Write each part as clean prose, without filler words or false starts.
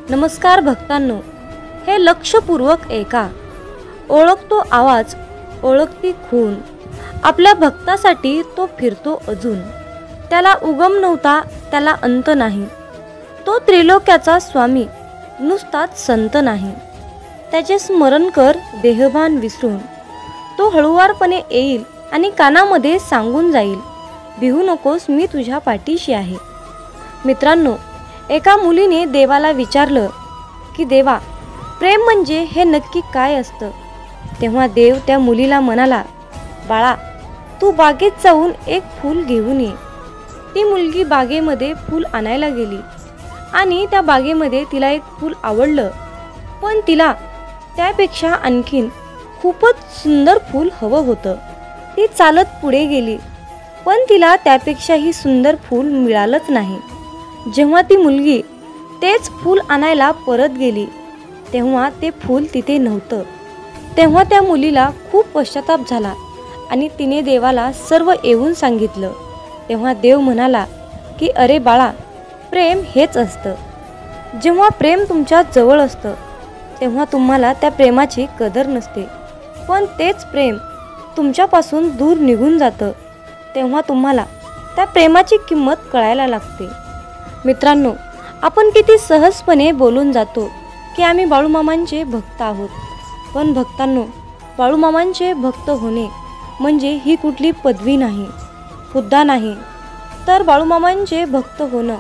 नमस्कार भक्तांनो, हे लक्षपूर्वक ऐका. ओळखतो आवाज, ओळखती खून. आपल्या भक्तासाठी तो फिरतो अजून. त्याला उगम नव्हता, त्याला अंत नाही. तो त्रिलोक्याचा स्वामी, नुसताच संत नाही. त्याचे स्मरण कर देहभान विसरून. तो हळुवारपणे येईल आणि कानामध्ये सांगून जाईल, भिवू नकोस, मी तुझ्या पाठीशी आहे. मित्रांनो, एका मुलीने देवाला विचारलं की देवा, प्रेम म्हणजे हे नक्की काय असतं? तेव्हा देव त्या मुलीला म्हणाला, बाळा, तू बागेत जाऊन एक फूल घेऊन ये. ती मुलगी बागेमध्ये फूल आणायला गेली आणि त्या बागेमध्ये तिला एक फूल आवडलं, पण तिला त्यापेक्षा आणखीन खूपच सुंदर फूल हवं होतं. ती चालत पुढे गेली, पण तिला त्यापेक्षाही सुंदर फूल मिळालंच नाही. जेव्हा ती मुलगी तेच फूल आणायला परत गेली, तेव्हा ते फूल तिथे नव्हतं. तेव्हा त्या मुलीला खूप पश्चाताप झाला आणि तिने देवाला सर्व येऊन सांगितलं. तेव्हा देव म्हणाला की अरे बाळा, प्रेम हेच असतं. जेव्हा प्रेम तुमच्या जवळ असतं तेव्हा तुम्हाला त्या प्रेमाची कदर नसते, पण तेच प्रेम तुमच्यापासून दूर निघून जातं तेव्हा तुम्हाला त्या प्रेमाची किंमत कळायला लागते. मित्रांनो, आपण किती सहजपणे बोलून जातो की आम्ही बाळूमामांचे भक्त आहोत. पण भक्तांनो, बाळूमामांचे भक्त होणे म्हणजे ही कुठली पदवी नाही, हुद्दा नाही, तर बाळूमामांचे भक्त होणं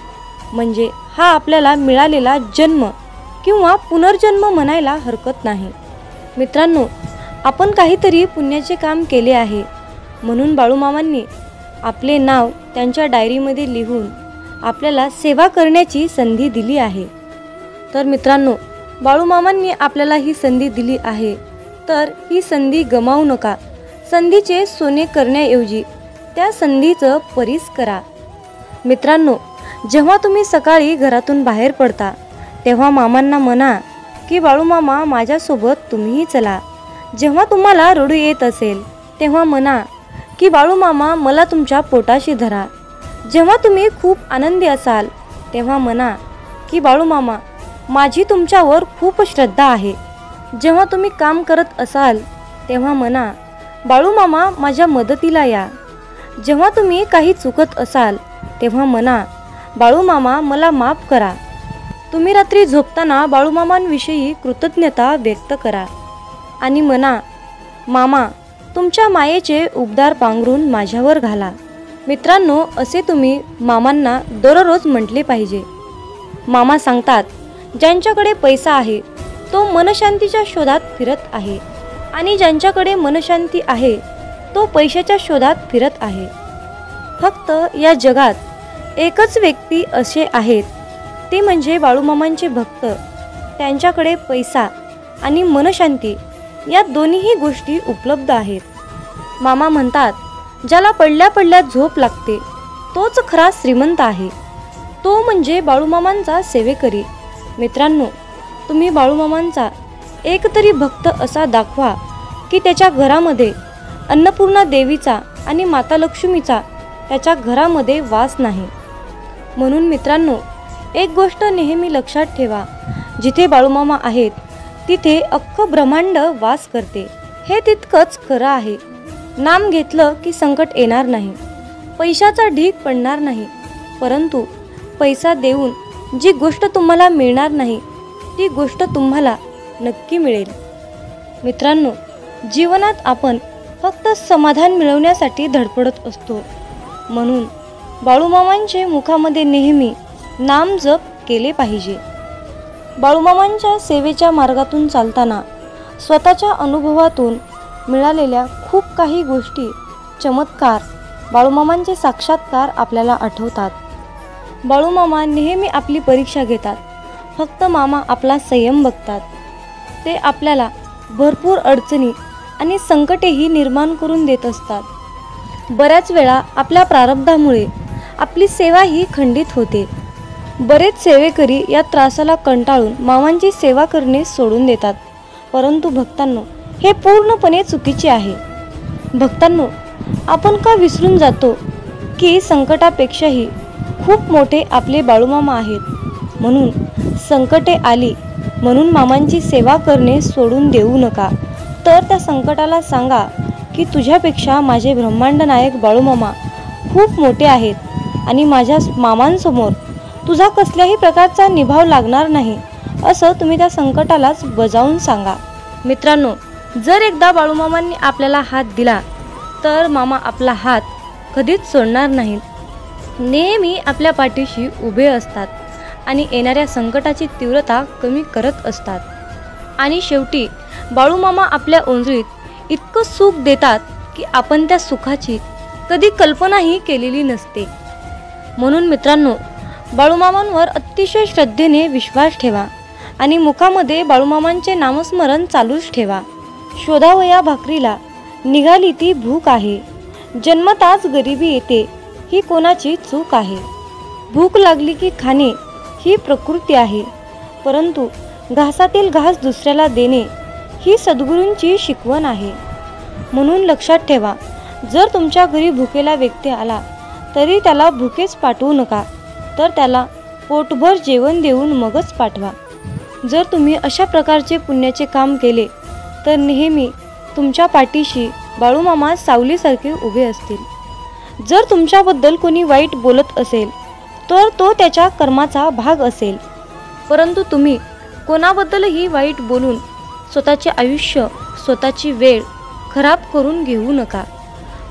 म्हणजे हा आपल्याला मिळालेला जन्म किंवा पुनर्जन्म म्हणायला हरकत नाही. मित्रांनो, आपण काहीतरी पुण्याचे काम केले आहे म्हणून बाळूमामांनी आपले नाव त्यांच्या डायरीमध्ये लिहून आपल्याला सेवा करण्याची संधी दिली आहे. तर मित्रांनो, बाळूमामांनी आपल्याला ही संधी दिली आहे, तर ही संधी गमावू नका. संधीचे सोने करण्याऐवजी त्या संधीचं परीस करा. मित्रांनो, जेव्हा तुम्ही सकाळी घरातून बाहेर पडता तेव्हा मामांना म्हणा की बाळूमामा, माझ्यासोबत तुम्हीही चला. जेव्हा तुम्हाला रडू येत असेल तेव्हा म्हणा की बाळूमामा, मला तुमच्या पोटाशी धरा. जेव्हा तुम्ही खूप आनंदी असाल तेव्हा म्हणा की बाळूमामा, माझी तुमच्यावर खूप श्रद्धा आहे. जेव्हा तुम्ही काम करत असाल तेव्हा म्हणा, बाळूमामा, माझ्या मदतीला या. जेव्हा तुम्ही काही चुकत असाल तेव्हा म्हणा, बाळूमामा, मला माफ करा. तुम्ही रात्री झोपताना बाळूमामांविषयी कृतज्ञता व्यक्त करा आणि म्हणा, मामा, तुमच्या मायेचे उबदार पांघरून माझ्यावर घाला. मित्रांनो, असे तुम्ही मामांना दररोज म्हटले पाहिजे. मामा सांगतात, ज्यांच्याकडे पैसा आहे तो मनशांतीच्या शोधात फिरत आहे आणि ज्यांच्याकडे मनशांती आहे तो पैशाच्या शोधात फिरत आहे. फक्त या जगात एकच व्यक्ती असे आहेत, ते म्हणजे बाळूमामांचे भक्त. त्यांच्याकडे पैसा आणि मनशांती या दोन्हीही गोष्टी उपलब्ध आहेत. मामा म्हणतात, ज्याला पडल्या पडल्या झोप लागते तोच खरा श्रीमंत आहे, तो म्हणजे बाळूमामांचा सेवेकरी. मित्रांनो, तुम्ही बाळूमामांचा एक तरी भक्त असा दाखवा की त्याच्या घरामध्ये अन्नपूर्णा देवीचा आणि माता लक्ष्मीचा त्याच्या घरामध्ये वास नाही. म्हणून मित्रांनो, एक गोष्ट नेहमी लक्षात ठेवा, जिथे बाळूमामा आहेत तिथे अख्खं ब्रह्मांड वास करते. हे तितकंच खरं आहे. नाम घेतलं की संकट येणार नाही, पैशाचा ढीग पडणार नाही, परंतु पैसा देऊन जी गोष्ट तुम्हाला मिळणार नाही ती गोष्ट तुम्हाला नक्की मिळेल. मित्रांनो, जीवनात आपण फक्त समाधान मिळवण्यासाठी धडपडत असतो. म्हणून बाळूमामांचे मुखामध्ये नेहमी नाम जप केले पाहिजे. बाळूमामांच्या सेवेच्या मार्गातून चालताना स्वतःच्या अनुभवातून मिळालेल्या खूप काही गोष्टी, चमत्कार, बाळूमामांचे साक्षात्कार आपल्याला आठवतात. बाळूमामा नेहमी आपली परीक्षा घेतात. फक्त मामा आपला संयम बघतात. ते आपल्याला भरपूर अडचणी आणि संकटेही निर्माण करून देत असतात. बऱ्याच वेळा आपल्या प्रारब्धामुळे आपली सेवा ही खंडित होते. बरेच सेवेकरी या त्रासाला कंटाळून मामांची सेवा करणे सोडून देतात, परंतु भक्तांनो, हे पूर्णपणे चुकीचे आहे. भक्तांनो, आपण का विसरून जातो की संकटापेक्षाही खूप मोठे आपले बाळूमामा आहेत. म्हणून संकटे आली म्हणून मामांची सेवा करणे सोडून देऊ नका. तर त्या संकटाला सांगा की तुझ्यापेक्षा माझे ब्रह्मांड नायक बाळूमामा खूप मोठे आहेत आणि माझ्या मामांसमोर तुझा कसल्याही प्रकारचा निभाव लागणार नाही, असं तुम्ही त्या संकटालाच बजावून सांगा. मित्रांनो, जर एकदा बाळूमामांनी आपल्याला हात दिला तर मामा आपला हात कधीच सोडणार नाहीत. नेहमी आपल्या पाठीशी उभे असतात आणि येणाऱ्या संकटाची तीव्रता कमी करत असतात. आणि शेवटी बाळूमामा आपल्या ओंजळीत इतकं सुख देतात की आपण त्या सुखाची कधी कल्पनाही केलेली नसते. म्हणून मित्रांनो, बाळूमामांवर अतिशय श्रद्धेने विश्वास ठेवा आणि मुखामध्ये बाळूमामांचे नामस्मरण चालूच ठेवा. शोधावया भाकरीला निघाली ती भूक आहे, जन्मताच गरिबी येते ही कोणाची चूक आहे. भूक लागली की खाणे ही प्रकृती आहे, परंतु घासातील घास दुसऱ्याला देणे ही सद्गुरूंची शिकवण आहे. म्हणून लक्षात ठेवा, जर तुमच्या घरी भुकेला व्यक्ती आला तरी त्याला भुकेच पाठवू नका, तर त्याला पोटभर जेवण देऊन मगच पाठवा. जर तुम्ही अशा प्रकारचे पुण्याचे काम केले तर नेहमी तुमच्या पाठीशी बाळूमामा सावलीसारखे उभे असतील. जर तुमच्याबद्दल कोणी वाईट बोलत असेल तर तो त्याच्या कर्माचा भाग असेल, परंतु तुम्ही कोणाबद्दलही वाईट बोलून स्वतःचे आयुष्य, स्वतःची वेळ खराब करून घेऊ नका.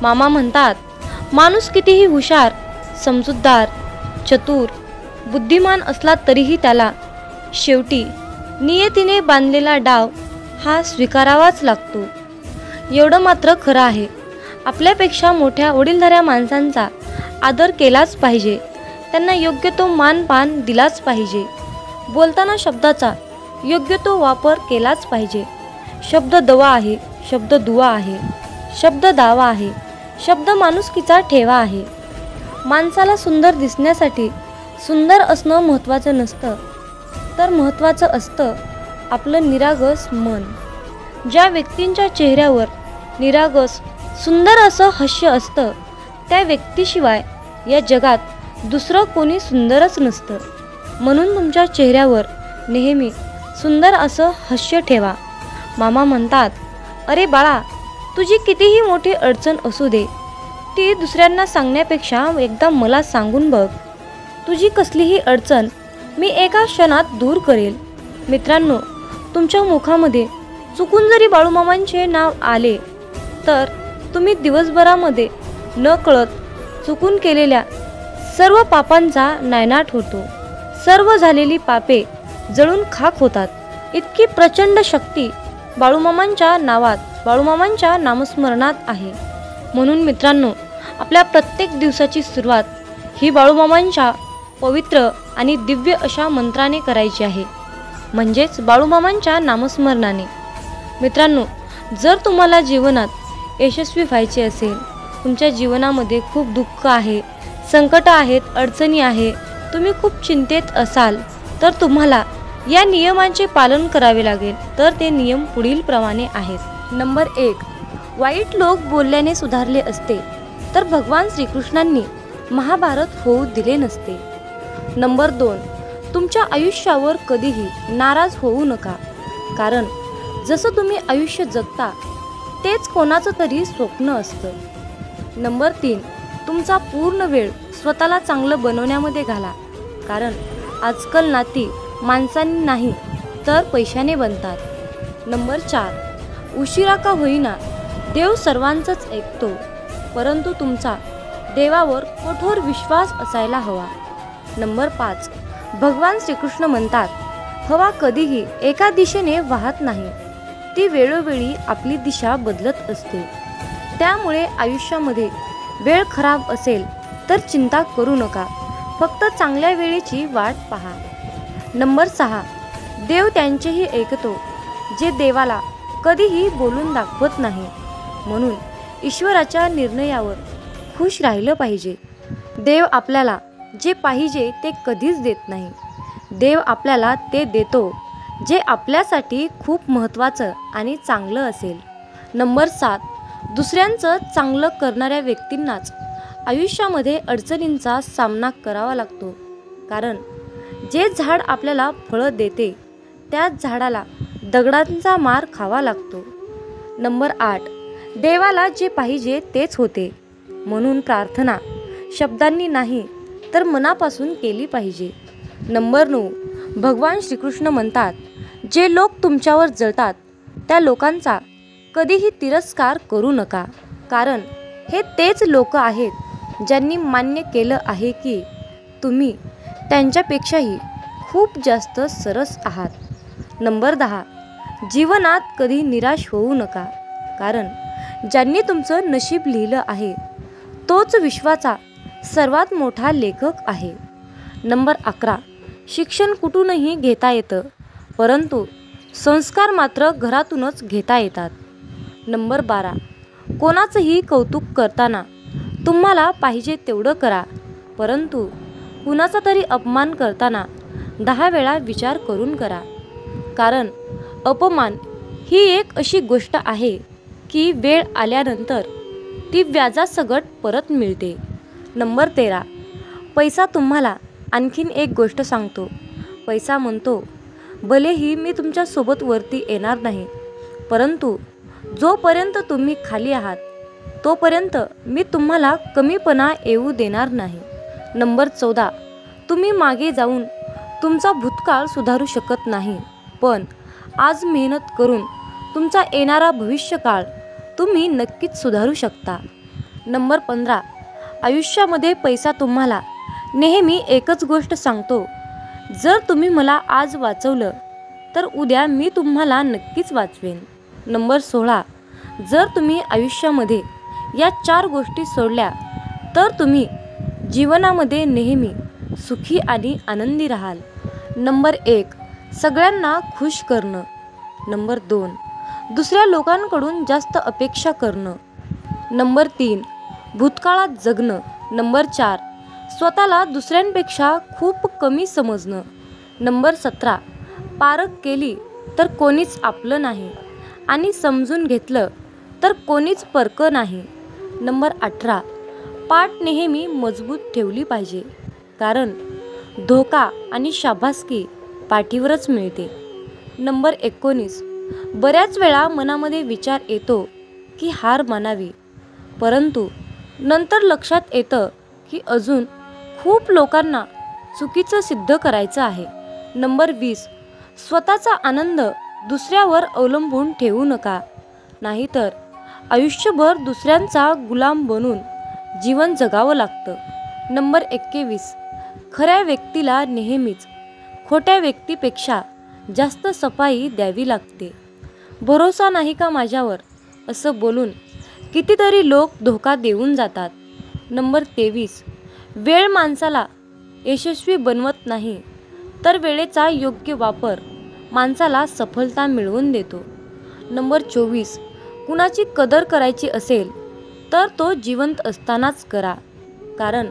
मामा म्हणतात, माणूस कितीही हुशार, समजूतदार, चतुर, बुद्धिमान असला तरीही त्याला शेवटी नियतीने बांधलेला डाव हा स्वीकारावाच लागतो. एवढं मात्र खरं आहे, आपल्यापेक्षा मोठ्या वडीलधाऱ्या माणसांचा आदर केलाच पाहिजे, त्यांना योग्य तो मानपान दिलाच पाहिजे. बोलताना शब्दाचा योग्य तो वापर केलाच पाहिजे. शब्द दवा आहे, शब्द दुवा आहे, शब्द दावा आहे, शब्द माणुसकीचा ठेवा आहे. माणसाला सुंदर दिसण्यासाठी सुंदर असणं महत्त्वाचं नसतं, तर महत्त्वाचं असतं आपलं निरागस मन. ज्या व्यक्तींच्या चेहऱ्यावर निरागस सुंदर असं हास्य असतं त्या व्यक्तीशिवाय या जगात दुसरं कोणी सुंदरच नसतं. म्हणून तुमच्या चेहऱ्यावर नेहमी सुंदर असं हास्य ठेवा. मामा म्हणतात, अरे बाळा, तुझी कितीही मोठी अडचण असू दे, ती दुसऱ्यांना सांगण्यापेक्षा एकदा मला सांगून बघ. तुझी कसलीही अडचण मी एका क्षणात दूर करेल. मित्रांनो, तुमच्या मुखामध्ये चुकून जरी बाळूमामांचे नाव आले तर तुम्ही दिवसभरामध्ये न कळत चुकून केलेल्या सर्व पापांचा नायनाट होतो. सर्व झालेली पापे जळून खाक होतात. इतकी प्रचंड शक्ती बाळूमामांच्या नावात, बाळूमामांच्या नामस्मरणात आहे. म्हणून मित्रांनो, आपल्या प्रत्येक दिवसाची सुरुवात ही बाळूमामांच्या पवित्र आणि दिव्य अशा मंत्राने करायची आहे, म्हणजेच बाळूमामांच्या नामस्मरणाने. मित्रांनो, जर तुम्हाला जीवनात यशस्वी व्हायचे असेल, तुमच्या जीवनामध्ये खूप दुःख आहे, संकट आहेत, अडचणी आहे, तुम्ही खूप चिंतेत असाल तर तुम्हाला या नियमांचे पालन करावे लागेल. तर ते नियम पुढील प्रमाणे आहेत. नंबर 1, वाईट लोक बोलल्याने सुधारले असते तर भगवान श्रीकृष्णांनी महाभारत होऊ दिले नसते. नंबर 2, तुमच्या आयुष्यावर कधीही नाराज होऊ नका, कारण जसं तुम्ही आयुष्य जगता तेच कोणाचं तरी स्वप्न असतं. नंबर 3, तुमचा पूर्ण वेळ स्वतःला चांगलं बनवण्यामध्ये घाला, कारण आजकाल नाती माणसांनी नाही तर पैशाने बनतात. नंबर 4, उशिरा का होईना देव सर्वांचंच ऐकतो, परंतु तुमचा देवावर कठोर विश्वास असायला हवा. नंबर 5, भगवान श्रीकृष्ण म्हणतात, हवा कधीही एका दिशेने वाहत नाही, ती वेळोवेळी आपली दिशा बदलत असते. त्यामुळे आयुष्यामध्ये वेळ खराब असेल तर चिंता करू नका, फक्त चांगल्या वेळेची वाट पहा. नंबर 6, देव त्यांचेही ऐकतो जे देवाला कधीही बोलून दाखवत नाही. म्हणून ईश्वराच्या निर्णयावर खुश राहिलं पाहिजे. देव आपल्याला जे पाहिजे ते कधीच देत नाही. देव आपल्याला ते देतो जे आपल्यासाठी खूप महत्त्वाचं आणि चांगलं असेल. नंबर 7, दुसऱ्यांचं चांगलं करणाऱ्या व्यक्तींनाच आयुष्यामध्ये अडचणींचा सामना करावा लागतो, कारण जे झाड आपल्याला फळं देते त्याच झाडाला दगडांचा मार खावा लागतो. नंबर 8, देवाला जे पाहिजे तेच होते, म्हणून प्रार्थना शब्दांनी नाही तर मनापासून केली पाहिजे. नंबर 9, भगवान श्रीकृष्ण म्हणतात, जे लोक तुमच्यावर जळतात त्या लोकांचा कधीही तिरस्कार करू नका, कारण हे तेच लोक आहेत ज्यांनी मान्य केलं आहे की तुम्ही त्यांच्यापेक्षाही खूप जास्त सरस आहात. नंबर 10, जीवनात कधी निराश होऊ नका, कारण ज्यांनी तुमचं नशीब लिहिलं आहे तोच विश्वाचा सर्वात मोठा लेखक आहे. नंबर 11, शिक्षण कुठूनही घेता येतं, परंतु संस्कार मात्र घरातूनच घेता येतात. नंबर 12, कोणाचंही कौतुक करताना तुम्हाला पाहिजे तेवढं करा, परंतु कुणाचा तरी अपमान करताना 10 वेळा विचार करून करा, कारण अपमान ही एक अशी गोष्ट आहे की वेळ आल्यानंतर ती व्याजासकट परत मिळते. नंबर 13, पैसा तुम्हाला आणखीन एक गोष्ट सांगतो. पैसा म्हणतो, भलेही मी तुमच्यासोबत वरती येणार नाही, परंतु जोपर्यंत तुम्ही खाली आहात तोपर्यंत मी तुम्हाला कमीपणा येऊ देणार नाही. नंबर 14, तुम्ही मागे जाऊन तुमचा भूतकाळ सुधारू शकत नाही, पण आज मेहनत करून तुमचा येणारा भविष्यकाळ तुम्ही नक्कीच सुधारू शकता. नंबर 15, आयुष्यामध्ये पैसा तुम्हाला नेहमी एकच गोष्ट सांगतो, जर तुम्ही मला आज वाचवलं तर उद्या मी तुम्हाला नक्कीच वाचवेन. नंबर 16, जर तुम्ही आयुष्यामध्ये या 4 गोष्टी सोडल्या तर तुम्ही जीवनामध्ये नेहमी सुखी आणि आनंदी राहाल. नंबर 1, सगळ्यांना खुश करणं. नंबर 2, दुसऱ्या लोकांकडून जास्त अपेक्षा करणं. नंबर 3, भूतकाळात जगणं. नंबर 4, स्वतःला दुसऱ्यांपेक्षा खूप कमी समजणं. नंबर 17, पारख केली तर कोणीच आपलं नाही आणि समजून घेतलं तर कोणीच परकं नाही. नंबर 18, पाठ नेहमी मजबूत ठेवली पाहिजे, कारण धोका आणि शाबासकी पाठीवरच मिळते. नंबर 19, बऱ्याच वेळा मनामध्ये विचार येतो की हार मानावी, परंतु नंतर लक्षात येतं की अजून खूप लोकांना चुकीचं सिद्ध करायचं आहे. नंबर 20, स्वतःचा आनंद दुसऱ्यावर अवलंबून ठेवू नका, नाहीतर आयुष्यभर दुसऱ्यांचा गुलाम बनून जीवन जगावं लागतं. नंबर 21, खऱ्या व्यक्तीला नेहमीच खोट्या व्यक्तीपेक्षा जास्त सफाई द्यावी लागते. भरोसा नाही का माझ्यावर असं बोलून कितीतरी लोक धोका देऊन जातात. नंबर 23, वेळ माणसाला यशस्वी बनवत नाही, तर वेळेचा योग्य वापर माणसाला सफलता मिळवून देतो. नंबर 24, कुणाची कदर करायची असेल तर तो जिवंत असतानाच करा, कारण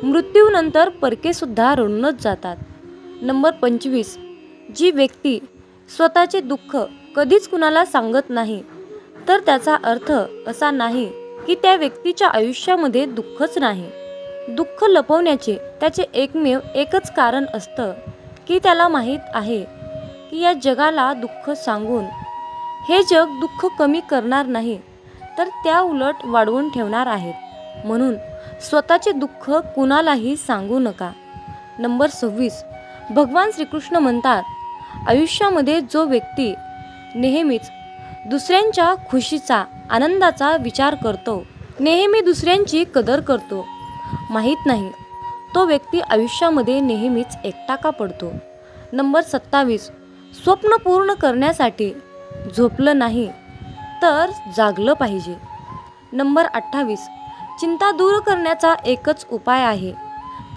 मृत्यूनंतर परकेसुद्धा रडूनच जातात. नंबर 25, जी व्यक्ती स्वतःचे दुःख कधीच कुणाला सांगत नाही तर त्याचा अर्थ असा नाही की त्या व्यक्तीच्या आयुष्यामध्ये दुःखच नाही. दुःख लपवण्याचे त्याचे एकमेव एकच कारण असतं की त्याला माहीत आहे की या जगाला दुःख सांगून हे जग दुःख कमी करणार नाही तर त्या उलट वाढवून ठेवणार आहेत. म्हणून स्वतःचे दुःख कुणालाही सांगू नका. नंबर 26, भगवान श्रीकृष्ण म्हणतात, आयुष्यामध्ये जो व्यक्ती नेहमीच दुसऱ्यांच्या खुशीचा आनंदाचा विचार करतो, नेहमी दुसऱ्यांची कदर करतो, माहीत नाही तो व्यक्ती आयुष्यामध्ये नेहमीच एकटा का पडतो. नंबर 27, स्वप्न पूर्ण करण्यासाठी झोपलं नाही तर जागलं पाहिजे. नंबर 28, चिंता दूर करण्याचा एकच उपाय आहे,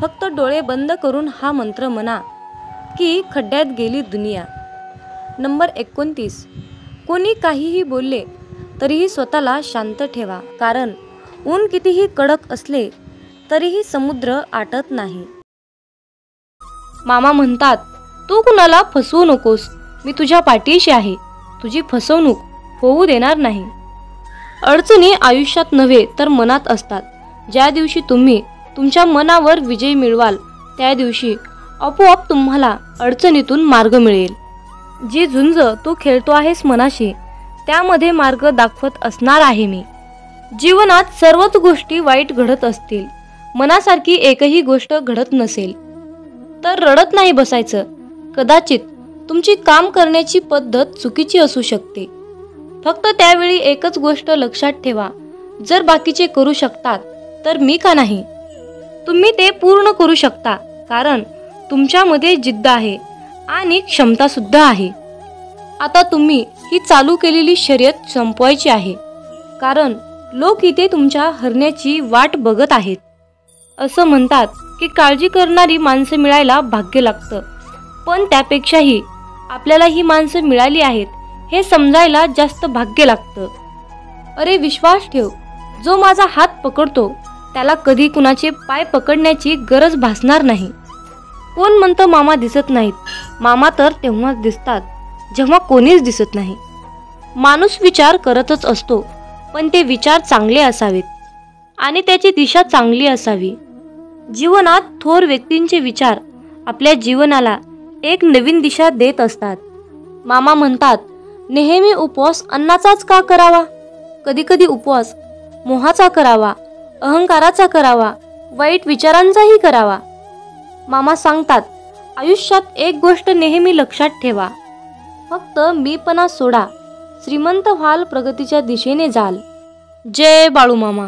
फक्त डोळे बंद करून हा मंत्र म्हणा की खड्ड्यात गेली दुनिया. नंबर 29, कोणी काहीही बोलले तरीही स्वतःला शांत ठेवा, कारण ऊन कितीही कडक असले तरीही समुद्र आटत नाही. मामा म्हणतात, तू कुणाला फसवू नकोस, मी तुझ्या पाठीशी आहे, तुझी फसवणूक होऊ देणार नाही. अडचणी आयुष्यात नव्हे तर मनात असतात. ज्या दिवशी तुम्ही तुमच्या मनावर विजय मिळवाल त्या दिवशी आपोआप तुम्हाला अडचणीतून मार्ग मिळेल. जी झुंज तू खेळतो आहेस मनाशी, त्यामध्ये मार्ग दाखवत असणार आहे मी. जीवनात सर्वच गोष्टी वाईट घडत असतील, मनासारखी एकही गोष्ट घडत नसेल तर रडत नाही बसायचं. कदाचित तुमची काम करण्याची पद्धत चुकीची असू शकते. फक्त त्यावेळी एकच गोष्ट लक्षात ठेवा, जर बाकीचे करू शकतात तर मी का नाही. तुम्ही ते पूर्ण करू शकता, कारण तुमच्यामध्ये जिद्द आहे आणि क्षमता सुद्धा आहे. आता तुम्ही ही चालू केलेली शर्यत संपवायची आहे, कारण लोक इथे तुमच्या हरण्याची वाट बघत आहेत. असं म्हणतात की काळजी करणारी माणसं मिळायला भाग्य लागतं, पण त्यापेक्षाही आपल्याला ही माणसं मिळाली आहेत हे समजायला जास्त भाग्य लागतं. अरे विश्वास ठेव, जो माझा हात पकडतो त्याला कधी कुणाचे पाय पकडण्याची गरज भासणार नाही. कोण म्हणतं मामा दिसत नाहीत? मामा तर तेव्हाच दिसतात जेव्हा कोणीच दिसत नाही. माणूस विचार करतच असतो, पण ते विचार चांगले असावेत आणि त्याची दिशा चांगली असावी. जीवनात थोर व्यक्तींचे विचार आपल्या जीवनाला एक नवीन दिशा देत असतात. मामा म्हणतात, नेहमी उपवास अन्नाचाच का करावा? कधी कधी उपवास मोहाचा करावा, अहंकाराचा करावा, वाईट विचारांचाही करावा. मामा सांगतात, आयुष्यात एक गोष्ट नेहमी लक्षात ठेवा, फक्त मीपणा सोडा, श्रीमंत व्हाल, प्रगतीच्या दिशेने जाल. जय बाळूमामा.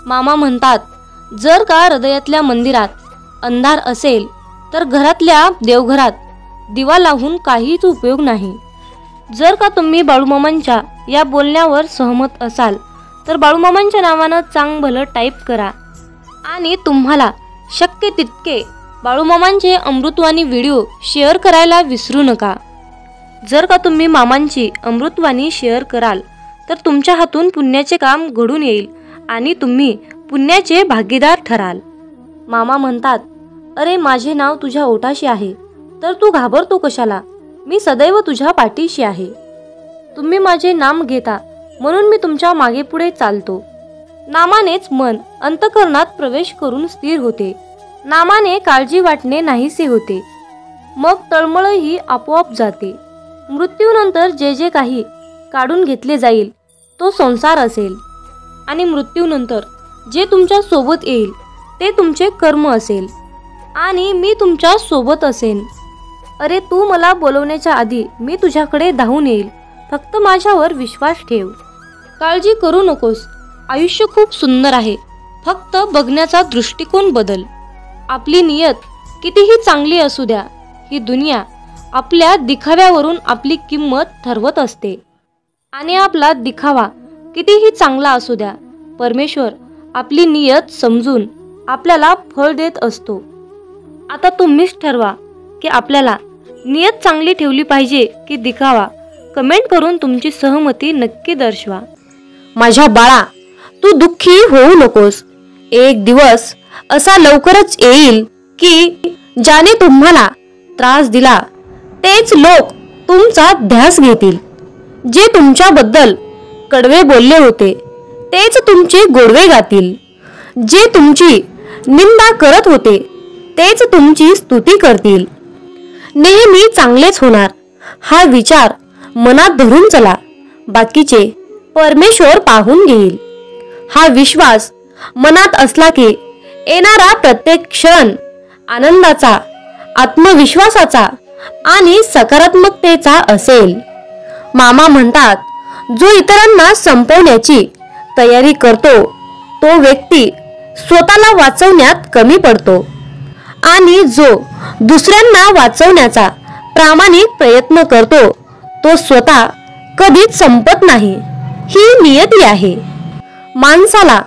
मामा म्हणतात, जर का हृदयातल्या मंदिरात अंधार असेल तर घरातल्या देवघरात दिवा लावून काहीच उपयोग नाही. जर का तुम्ही बाळूमामांच्या या बोलण्यावर सहमत असाल तर बाळूमामांच्या नावानं चांगभलं टाईप करा आणि तुम्हाला शक्य तितके बाळूमामांचे अमृतवाणी व्हिडिओ शेअर करायला विसरू नका. जर का तुम्ही मामांची अमृतवाणी शेअर कराल तर तुमच्या हातून पुण्याचे काम घडून येईल आणि तुम्ही पुण्याचे भागीदार ठराल. मामा म्हणतात, अरे माझे नाव तुझ्या ओठाशी आहे तर तू घाबरतो कशाला? मी सदैव तुझ्या पाठीशी आहे. तुम्ही माझे नाम घेता म्हणून मी तुमच्या मागे पुढे चालतो. नामानेच मन अंतःकरणात प्रवेश करून स्थिर होते. नामाने काळजी वाटणे नाहीसे होते, मग तळमळही आपोआप जाते. मृत्यूनंतर जे जे काही काढून घेतले जाईल तो संसार असेल आणि मृत्यूनंतर जे तुमच्या सोबत येईल ते तुमचे कर्म असेल आणि मी तुमच्या सोबत असेन. अरे तू मला बोलवण्याच्या आधी मी तुझ्याकडे धावून येईल, फक्त माझ्यावर विश्वास ठेव. काळजी करू नकोस, आयुष्य खूप सुंदर आहे, फक्त बघण्याचा दृष्टिकोन बदल. आपली नियत कितीही चांगली असू द्या, ही दुनिया आपल्या दिखाव्यावरून आपली किंमत ठरवत असते आणि आपला दिखावा कितीही चांगला असू द्या, परमेश्वर आपली नियत समजून आपल्याला फळ देत असतो. आता तुम्हीच ठरवा की आपल्याला नियत चांगली ठेवली पाहिजे की दिखावा. कमेंट करून तुमची सहमती नक्की दर्शवा. माझ्या बाळा, तू दुःखी होऊ नकोस. एक दिवस असा लवकरच येईल की ज्याने तुम्हाला त्रास दिला तेच लोक तुमचा ध्यास घेतील. जे तुमच्याबद्दल कडवे बोलले होते तेच तुमचे गोडवे गातील. जे तुमची निंदा करत होते तेच तुमची स्तुती करतील. नेहमी चांगलेच होणार हा विचार मनात धरून चला, बाकीचे परमेश्वर पाहून घेईल. हा विश्वास मनात असला की येणारा प्रत्येक क्षण आनंदाचा, आत्मविश्वासाचा आणि सकारात्मकतेचा असेल. मामा म्हणतात, जो इतरांना संपवण्याची तयारी करतो तो व्यक्ती स्वतःला वाचवण्यात कमी पडतो आणि जो दुसऱ्यांना वाचवण्याचा प्रामाणिक प्रयत्न करतो तो स्वतः कधीच संपत नाही. ही नियती आहे. माणसाला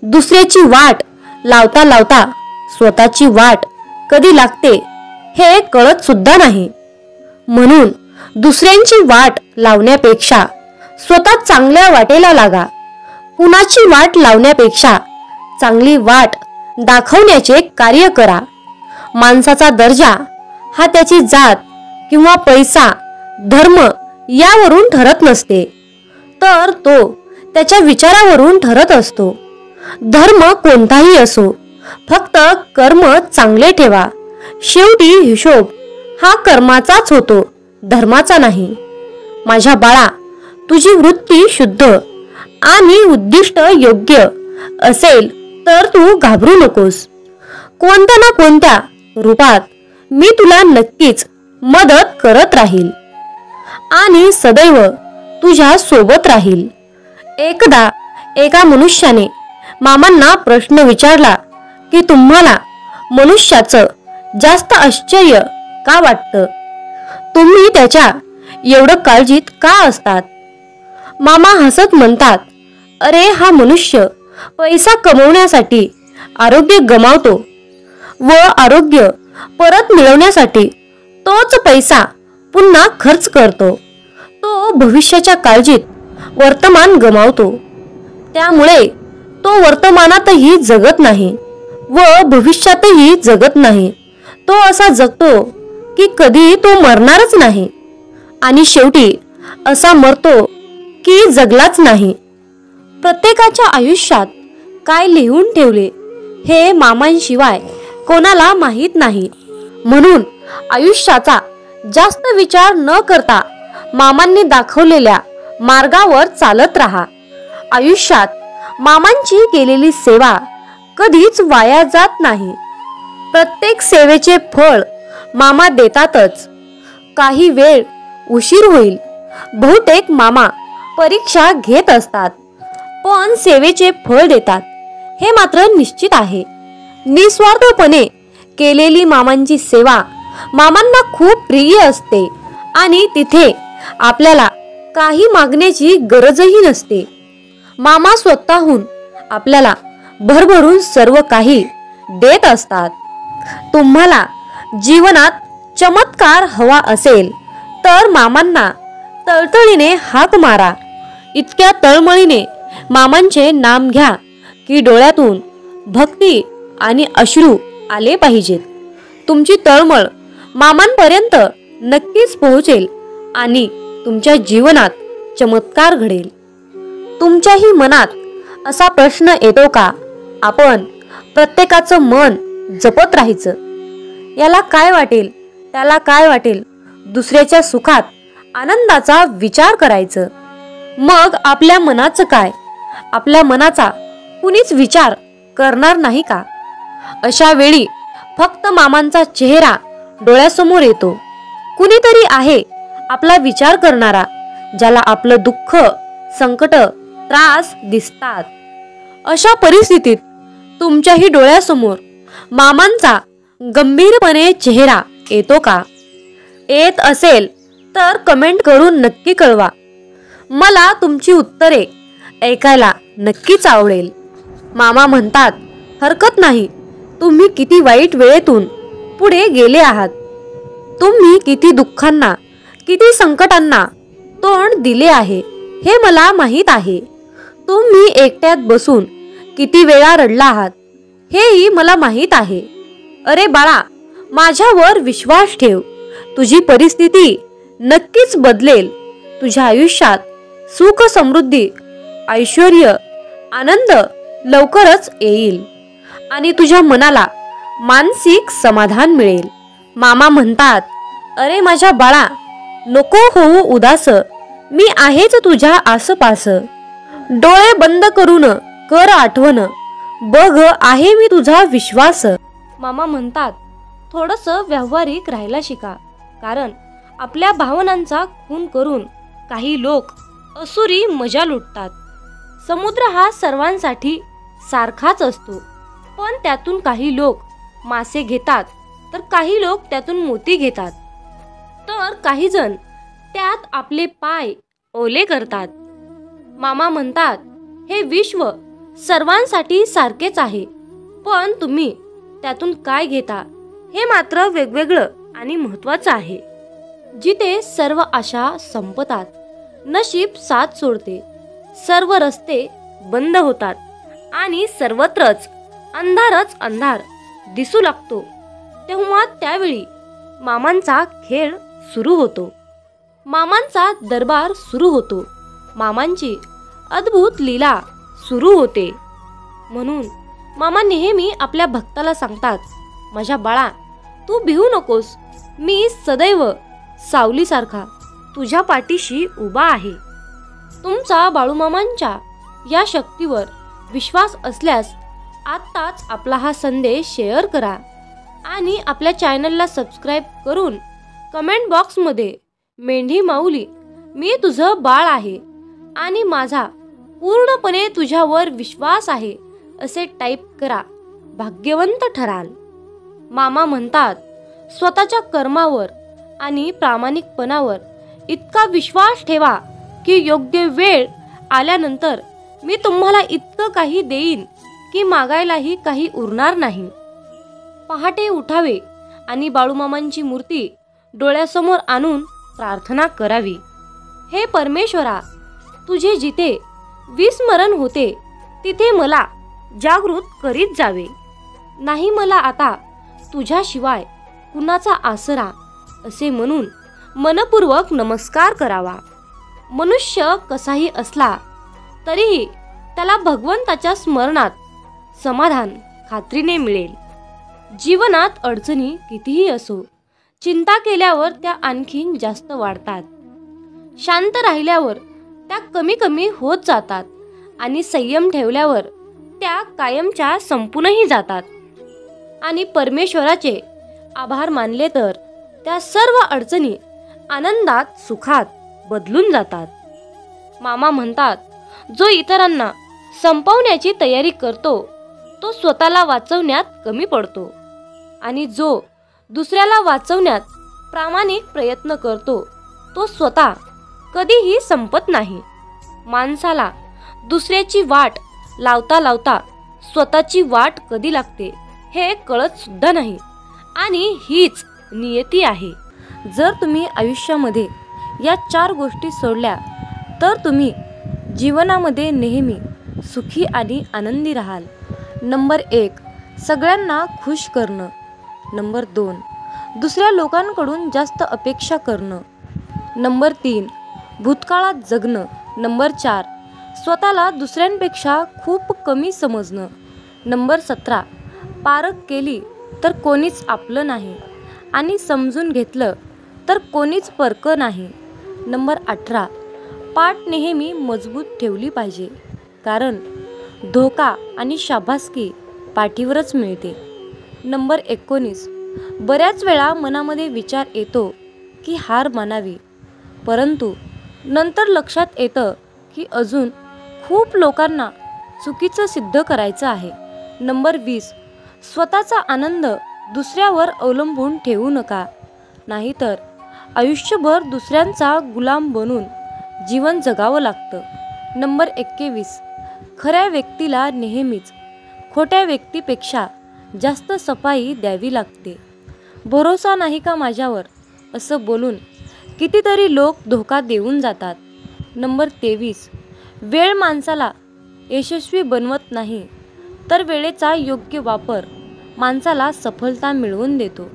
दुसऱ्याची वाट लावता लावता स्वतःची वाट कधी लागते हे कळत सुद्धा नाही. म्हणून दुसऱ्यांची वाट लावण्यापेक्षा स्वतः चांगल्या वाटेला लागा. कुणाची वाट लावण्यापेक्षा चांगली वाट दाखवण्याचे कार्य करा. माणसाचा दर्जा हा त्याची जात किंवा पैसा, धर्म यावरून ठरत नसते, तर तो त्याच्या विचारावरून ठरत असतो. धर्म कोणताही असो, फक्त कर्म चांगले ठेवा, शेवटी हिशोब हा कर्माचाच होतो, धर्माचा नाही. माझ्या बाळा, तुझी वृत्ती शुद्ध आणि उद्दिष्ट योग्य असेल तर तू घाबरू नकोस. कोणत्या ना कोणत्या रूपात मी तुला नक्कीच मदत करत राहील आणि सदैव तुझ्या सोबत राहील. एकदा एका मनुष्याने मामांना प्रश्न विचारला की तुम्हाला मनुष्याचं जास्त आश्चर्य का वाटतं? तुम्ही त्याच्या एवढं काळजीत का असतात? मामा हसत म्हणतात, अरे हा मनुष्य पैसा कमवण्यासाठी आरोग्य गमावतो व आरोग्य परत मिळवण्यासाठी तोच पैसा पुन्हा खर्च करतो. तो भविष्याच्या काळजीत वर्तमान गमावतो. त्यामुळे तो वर्तमानातही जगत नाही व भविष्यातही जगत नाही. तो असा जगतो की कधी तो मरणारच नाही आणि शेवटी असा मरतो की जगलाच नाही. प्रत्येकाच्या आयुष्यात काय लिहून ठेवले हे मामांशिवाय कोणाला माहीत नाही. म्हणून आयुष्याचा जास्त विचार न करता मामांनी दाखवलेल्या मार्गावर चालत राहा. आयुष्यात मामांची केलेली सेवा कधीच वाया जात नाही. प्रत्येक सेवेचे फळ मामा देतातच. काही वेळ उशीर होईल, बहुतेक मामा परीक्षा घेत असतात, पण सेवेचे फळ देतात हे मात्र निश्चित आहे. निस्वार्थपणे केलेली मामांची सेवा मामांना खूप प्रिय असते आणि तिथे आपल्याला काही मागण्याची गरजही नसते. मामा स्वतःहून आपल्याला भरभरून सर्व काही देत असतात. तुम्हाला जीवनात चमत्कार हवा असेल तर मामांना तळतळीने हाक मारा. इतक्या तळमळीने मामांचे नाम घ्या की डोळ्यातून भक्ती आणि अश्रू आले पाहिजेत. तुमची तळमळ मामांपर्यंत नक्कीच पोहोचेल आणि तुमच्या जीवनात चमत्कार घडेल. तुमच्याही मनात असा प्रश्न येतो का, आपण प्रत्येकाचं मन जपत राहायचं? याला काय वाटेल, त्याला काय वाटेल, दुसऱ्याच्या सुखात आनंदाचा विचार करायचं. मग आपल्या मनाचं काय? आपल्या मनाचा कुणीच विचार करणार नाही का? अशा वेळी फक्त मामांचा चेहरा डोळ्यासमोर येतो. कुणीतरी आहे आपला विचार करणारा, ज्याला आपलं दुःख, संकट, त्रास दिसतात. अशा परिस्थितीत तुमच्याही डोळ्यासमोर मामांचा गंभीरपणे चेहरा येतो का? येत असेल तर कमेंट करून नक्की कळवा. मला तुमची उत्तरे ऐकायला नक्कीच आवडेल. मामा म्हणतात, हरकत नाही, तुम्ही किती वाईट वेळेतून पुढे गेले आहात. तुम्ही किती दुःखांना, किती संकटांना तोंड दिले आहे हे मला माहीत आहे. तुम्ही एकट्यात बसून किती वेळा रडला आहात हेही मला माहीत आहे. अरे बाळा, माझ्यावर विश्वास ठेव. तुझी परिस्थिती नक्कीच बदलेल. तुझ्या आयुष्यात सुख, समृद्धी, ऐश्वर्य, आनंद लवकरच येईल आणि तुझ्या मनाला मानसिक समाधान मिळेल. मामा म्हणतात, अरे माझ्या बाळा, नको होऊ उदास, मी आहेच तुझ्या आसपास. डोळे बंद करून कर आठवण, बघ आहे मी तुझा विश्वास. मामा म्हणतात, थोडंसं व्यावहारिक राहायला शिका, कारण आपल्या भावनांचा खून करून काही लोक असुरी मजा लुटतात. समुद्र हा सर्वांसाठी सारखाच असतो, पण त्यातून काही लोक मासे घेतात तर काही लोक त्यातून मोती घेतात, तर काही जण त्यात आपले पाय ओले करतात. मामा म्हणतात, हे विश्व सर्वांसाठी सारखेच आहे, पण तुम्ही त्यातून काय घेता हे मात्र वेगवेगळं आणि महत्त्वाचं आहे. जिथे सर्व आशा संपतात, नशीब साथ सोडते, सर्व रस्ते बंद होतात आणि सर्वत्रच अंधारच अंधार दिसू लागतो, तेव्हा त्यावेळी मामांचा खेळ सुरू होतो. मामांचा दरबार सुरू होतो. मामांची अद्भुत लीला सुरू होते. म्हणून मामा नेहमी आपल्या भक्ताला सांगतात, माझ्या बाळा, तू भिवू नकोस, मी सदैव सावलीसारखा तुझ्या पाठीशी उभा आहे. तुमचा बाळूमामांच्या या शक्तीवर विश्वास असल्यास आत्ताच आपला हा संदेश शेअर करा आणि आपल्या चॅनलला सबस्क्राईब करून कमेंट बॉक्समध्ये मेंढी माऊली मी तुझं बाळ आहे आणि माझा पूर्णपणे तुझ्यावर विश्वास आहे असे टाईप करा. भाग्यवंत ठराल. मामा म्हणतात, स्वतःच्या कर्मावर आणि प्रामाणिकपणावर इतका विश्वास ठेवा की योग्य वेळ आल्यानंतर मी तुम्हाला इतकं काही देईन की मागायलाही काही उरणार नाही. पहाटे उठावे आणि बाळूमामांची मूर्ती डोळ्यासमोर आणून प्रार्थना करावी. हे परमेश्वरा, तुझे जिथे विस्मरण होते तिथे मला जागृत करीत जावे. नाही मला आता तुझ्याशिवाय कुणाचा आसरा असे म्हणून मनपूर्वक नमस्कार करावा. मनुष्य कसाही असला तरीही त्याला भगवंताच्या स्मरणात समाधान खात्रीने मिळेल. जीवनात अडचणी कितीही असो, चिंता केल्यावर त्या आणखीन जास्त वाढतात. शांत राहिल्यावर त्या कमी कमी होत जातात आणि संयम ठेवल्यावर त्या कायमच्या संपूनही जातात. आणि परमेश्वराचे आभार मानले तर त्या सर्व अडचणी आनंदात सुखात बदलून जातात. मामा म्हणतात, जो इतरांना संपवण्याची तयारी करतो तो स्वतःला वाचवण्यात कमी पडतो आणि जो दुसऱ्याला वाचवण्यात प्रामाणिक प्रयत्न करतो तो स्वतः कधीही संपत नाही. माणसाला दुसऱ्याची वाट लावता लावता स्वतःची वाट कधी लागते हे कळत सुद्धा नाही आणि हीच नियती आहे. जर तुम्ही आयुष्यामध्ये या 4 गोष्टी सोडल्या तर तुम्ही जीवनामध्ये नेहमी सुखी आणि आनंदी राहाल. नंबर 1, सगळ्यांना खुश करणं. नंबर 2, दुसऱ्या लोकांकडून जास्त अपेक्षा करणं. नंबर 3, भूतकाळात जगणं. नंबर 4, स्वतःला दुसऱ्यांपेक्षा खूप कमी समजणं. नंबर 17, पारख केली तर कोणीच आपलं नाही आणि समजून घेतलं तर कोणीच परकं नाही. नंबर 18, पाठ नेहमी मजबूत ठेवली पाहिजे, कारण धोका आणि शाबासकी पाठीवरच मिळते. नंबर 19, बऱ्याच वेळा मनामध्ये विचार येतो की हार मानावी, परंतु नंतर लक्षात येतं की अजून खूप लोकांना चुकीचं सिद्ध करायचं आहे. नंबर 20, स्वतःचा आनंद दुसऱ्यावर अवलंबून ठेवू नका, नाहीतर आयुष्यभर दुसऱ्यांचा गुलाम बनून जीवन जगावं लागतं. नंबर 21, खऱ्या व्यक्तीला नेहमीच खोट्या व्यक्तीपेक्षा जास्त सफाई द्यावी लागते. भरोसा नाही का माझ्यावर असं बोलून कितीतरी लोक धोका देऊन जातात. नंबर 23, वेळ माणसाला यशस्वी बनवत नाही तर वेळेचा योग्य वापर माणसाला सफलता मिळवून देतो.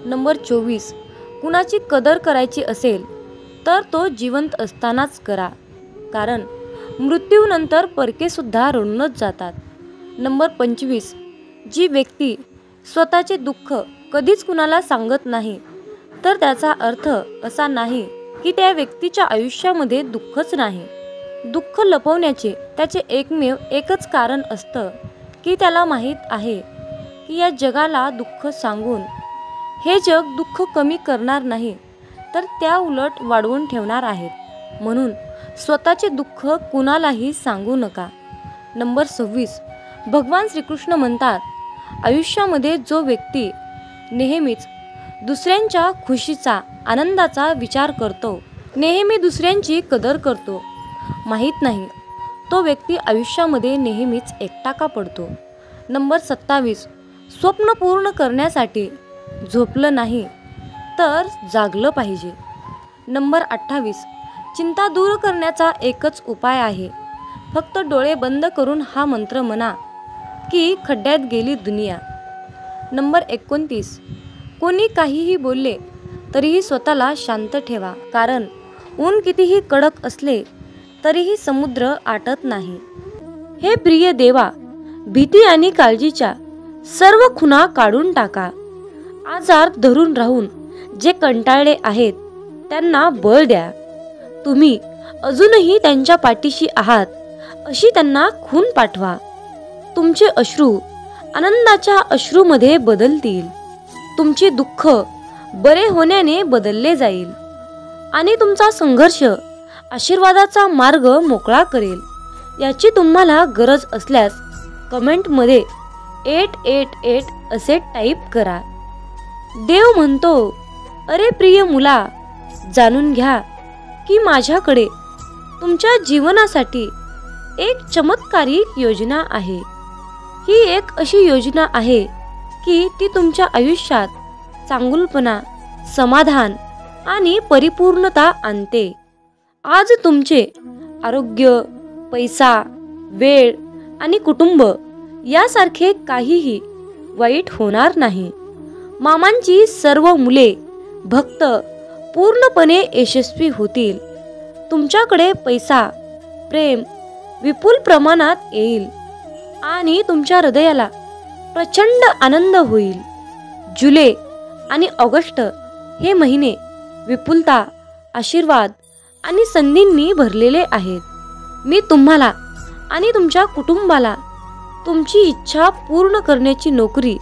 नंबर 24, कुणाची कदर करायची असेल तर तो जिवंत असतानाच करा, कारण मृत्यूनंतर परकेसुद्धा रडूनच जातात. नंबर 25, जी व्यक्ती स्वतःचे दुःख कधीच कुणाला सांगत नाही तर त्याचा अर्थ असा नाही की त्या व्यक्तीच्या आयुष्यामध्ये दुःखच नाही. दुःख लपवण्याचे त्याचे एकमेव एकच कारण असतं की त्याला माहीत आहे की या जगाला दुःख सांगून हे जग दुःख कमी करणार नाही तर त्या उलट वाढवून ठेवणार आहेत. म्हणून स्वतःचे दुःख कुणालाही सांगू नका. नंबर 26, भगवान श्रीकृष्ण म्हणतात, आयुष्यामध्ये जो व्यक्ती नेहमीच दुसऱ्यांच्या खुशीचा आनंदाचा विचार करतो, नेहमी दुसऱ्यांची कदर करतो, माहीत नाही तो व्यक्ती आयुष्यामध्ये नेहमीच एकटा का पडतो. नंबर 27, स्वप्न पूर्ण करण्यासाठी झोपलं नाही तर जागलं पाहिजे. नंबर 28, चिंता दूर करण्याचा एकच उपाय आहे, फक्त डोळे बंद करून हा मंत्र म्हणा की खड्ड्यात गेली दुनिया. नंबर 29, कोणी काहीही बोलले तरीही स्वतःला शांत ठेवा, कारण ऊन कितीही कडक असले तरीही समुद्र आटत नाही. हे प्रिय देवा, भीती आणि काळजीच्या सर्व खुणा काढून टाका आजार धरून राहून जे कंटाळले आहेत त्यांना बळ द्या. तुम्ही अजूनही त्यांच्या पाठीशी आहात अशी त्यांना खून पाठवा. तुमचे अश्रू आनंदाच्या अश्रूमध्ये बदलतील. तुमचे दुःख बरे होण्याने बदलले जाईल आणि तुमचा संघर्ष आशीर्वादाचा मार्ग मोकळा करेल. याची तुम्हाला गरज असल्यास कमेंटमध्ये 888 असे टाईप करा. देव म्हणतो, अरे प्रिय मुला, जाणून घ्या की माझ्याकडे तुमच्या जीवनासाठी एक चमत्कारिक योजना आहे. ही एक अशी योजना आहे की ती तुमच्या आयुष्यात चांगुलपणा, समाधान आणि परिपूर्णता आणते. आज तुमचे आरोग्य, पैसा, वेळ आणि कुटुंब यासारखे काहीही वाईट होणार नाही. मामांची सर्व मुले भक्त पूर्णपणे यशस्वी होतील. तुमच्याकडे पैसा, प्रेम विपुल प्रमाणात येईल आणि तुमच्या हृदयाला प्रचंड आनंद होईल. जुलै आणि ऑगस्ट हे महिने विपुलता, आशीर्वाद आणि संधींनी भरलेले आहेत. मी तुम्हाला आणि तुमच्या कुटुंबाला तुमची इच्छा पूर्ण करण्याची नोकरी,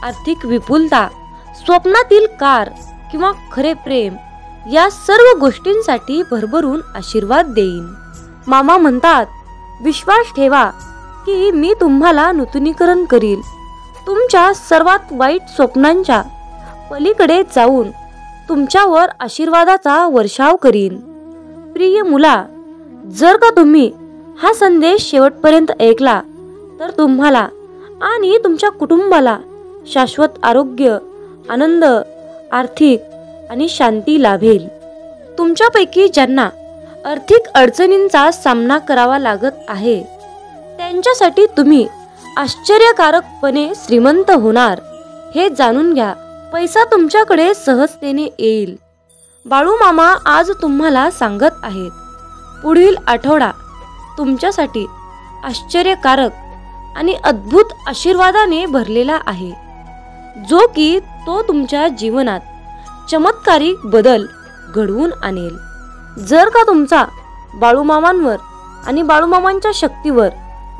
आर्थिक विपुलता, स्वप्नातील कार किंवा खरे प्रेम या सर्व गोष्टींसाठी भरभरून आशीर्वाद देईन. मामा म्हणतात, विश्वास ठेवा की मी तुम्हाला नूतनीकरण करील. तुमच्या सर्वात वाईट स्वप्नांच्या पलीकडे जाऊन तुमच्यावर आशीर्वादाचा वर्षाव करीन. प्रिय मुला, जर का तुम्ही हा संदेश शेवटपर्यंत ऐकला तर तुम्हाला आणि तुमच्या कुटुंबाला शाश्वत आरोग्य, आनंद, आर्थिक आणि शांती लाभेल. तुमच्यापैकी ज्यांना आर्थिक अडचणींचा सामना करावा लागत आहे त्यांच्यासाठी तुम्ही आश्चर्यकारकपणे श्रीमंत होणार हे जाणून घ्या. पैसा तुमच्याकडे सहजतेने येईल. बाळूमामा आज तुम्हाला सांगत आहेत, पुढील आठवडा तुमच्यासाठी आश्चर्यकारक आणि अद्भुत आशीर्वादाने भरलेला आहे, जो की तो तुमच्या जीवनात चमत्कारिक बदल घडवून आणेल. जर का तुमचा बाळूमामांवर आणि बाळूमामांच्या शक्तीवर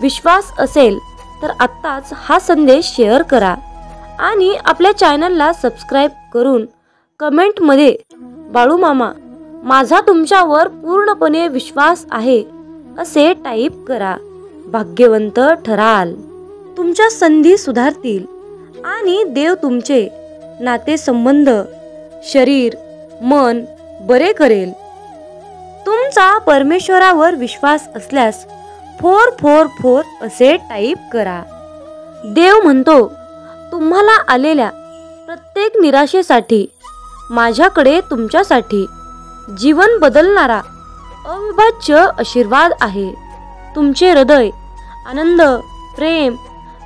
विश्वास असेल तर आत्ताच हा संदेश शेअर करा आणि आपल्या चॅनलला सबस्क्राईब करून कमेंटमध्ये बाळूमामा, माझा तुमच्यावर पूर्णपणे विश्वास आहे असे टाईप करा. भाग्यवंत ठराल. तुमच्या संधी सुधारतील आणि देव तुमचे नातेसंबंध, शरीर, मन बरे करेल. तुमचा परमेश्वरावर विश्वास असल्यास 444 असे टाईप करा. देव म्हणतो, तुम्हाला आलेल्या प्रत्येक निराशेसाठी माझ्याकडे तुमच्यासाठी जीवन बदलणारा अविभाज्य आशीर्वाद आहे. तुमचे हृदय आनंद, प्रेम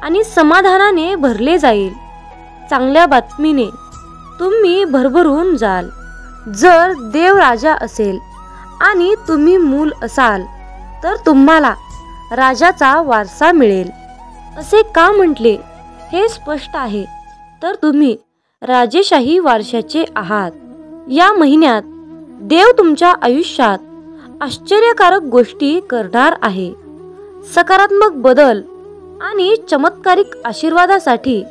आणि समाधानाने भरले जाईल. चांगल्या बातमीने तुम्ही भरभरून जाल. जर देव राजा असेल आणि तुम्ही मूल असाल तर तुम्हाला राजाचा वारसा मिळेल. असे का म्हटले हे स्पष्ट आहे, तर तुम्ही राजेशाही वारशाचे आहात. या महिन्यात देव तुमच्या आयुष्यात आश्चर्यकारक गोष्टी करणार आहे. सकारात्मक बदल आणि चमत्कारिक आशीर्वादासाठी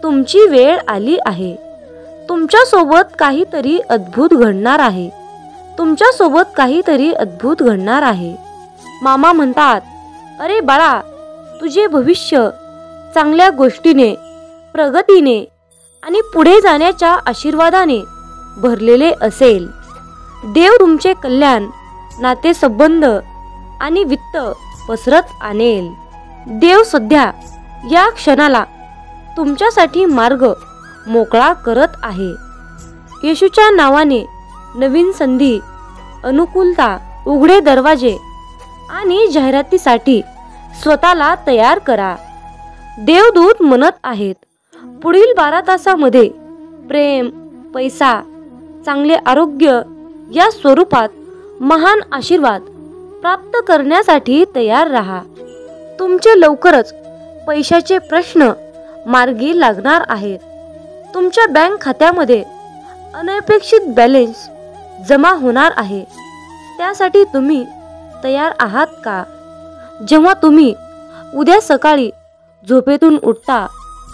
तुमची वेळ आली आहे. तुमच्या सोबत काहीतरी अद्भुत घडणार आहे. तुमच्या सोबत काहीतरी अद्भुत घडणार आहे. मामा म्हणतात, अरे बाळा, तुझे भविष्य चांगल्या गोष्टीने, प्रगतीने आणि पुढे जाण्याच्या आशीर्वादाने भरलेले असेल. देव तुमचे कल्याण, नातेसंबंध आणि वित्त पसरत आणेल. देव सध्या या क्षणाला तुमच्यासाठी मार्ग मोकळा करत आहे. येशूच्या नावाने नवीन संधी, अनुकूलता, उघडे दरवाजे आणि जाहिरातीसाठी स्वतःला तयार करा. देवदूत म्हणत आहेत, पुढील 12 तासामध्ये प्रेम, पैसा, चांगले आरोग्य या स्वरूपात महान आशीर्वाद प्राप्त करण्यासाठी तयार राहा. तुमचे लवकरच पैशाचे प्रश्न मार्गी लागणार आहेत. तुमच्या बँक खात्यामध्ये अनपेक्षित बॅलन्स जमा होणार आहे. त्यासाठी तुम्ही तयार आहात का? जेव्हा तुम्ही उद्या सकाळी झोपेतून उठता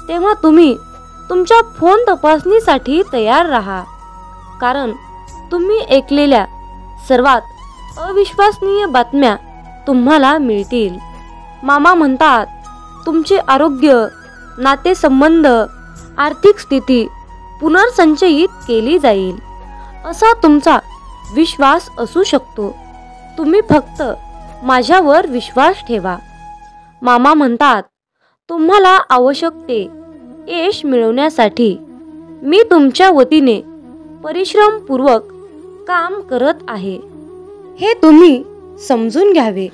तेव्हा तुम्ही तुमच्या फोन तपासणीसाठी तयार राहा, कारण तुम्ही ऐकलेल्या सर्वात अविश्वसनीय बातम्या तुम्हाला मिळतील. मामा म्हणतात, तुमचे आरोग्य, नातेसंबंध, आर्थिक स्थिती पुनर्संचयित केली जाईल असा तुमचा विश्वास असू शकतो. तुम्ही फक्त माझ्यावर विश्वास ठेवा. मामा म्हणतात, तुम्हाला आवश्यक ते यश मिळवण्यासाठी मी तुमच्या वतीने परिश्रमपूर्वक काम करत आहे. हे तुम्ही समजून घ्यावे